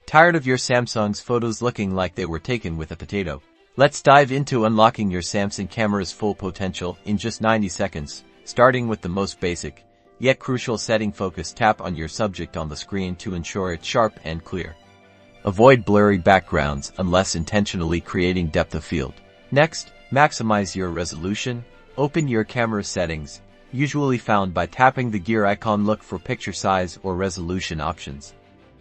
Tired of your Samsung's photos looking like they were taken with a potato? Let's dive into unlocking your Samsung camera's full potential in just 90 seconds, starting with the most basic, yet crucial setting. Focus. Tap on your subject on the screen to ensure it's sharp and clear. Avoid blurry backgrounds unless intentionally creating depth of field. Next, maximize your resolution. Open your camera settings, usually found by tapping the gear icon. Look for picture size or resolution options.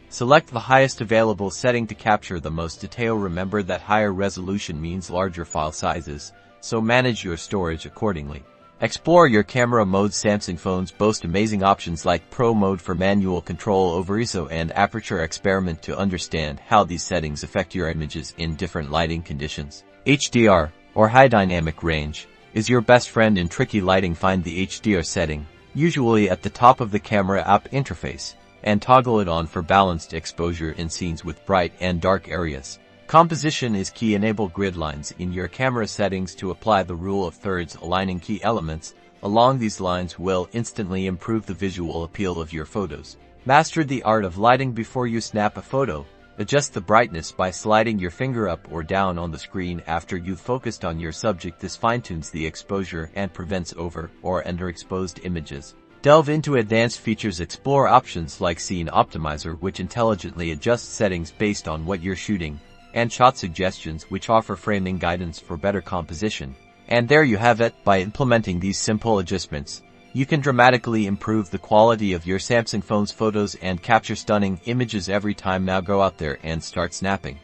Select the highest available setting to capture the most detail. Remember that higher resolution means larger file sizes, so manage your storage accordingly. Explore your camera modes. Samsung phones boast amazing options like Pro Mode for manual control over ISO and aperture. Experiment to understand how these settings affect your images in different lighting conditions. HDR, or High Dynamic Range, is your best friend in tricky lighting. Find the HDR setting, usually at the top of the camera app interface, and toggle it on for balanced exposure in scenes with bright and dark areas. Composition is key. Enable grid lines in your camera settings to apply the rule of thirds, aligning key elements along these lines will instantly improve the visual appeal of your photos. Master the art of lighting before you snap a photo. Adjust the brightness by sliding your finger up or down on the screen after you've focused on your subject. This fine-tunes the exposure and prevents over or underexposed images. Delve into advanced features. Explore options like Scene Optimizer, which intelligently adjusts settings based on what you're shooting, and Shot Suggestions, which offer framing guidance for better composition. And there you have it. By implementing these simple adjustments, you can dramatically improve the quality of your Samsung phone's photos and capture stunning images every time. Now go out there and start snapping.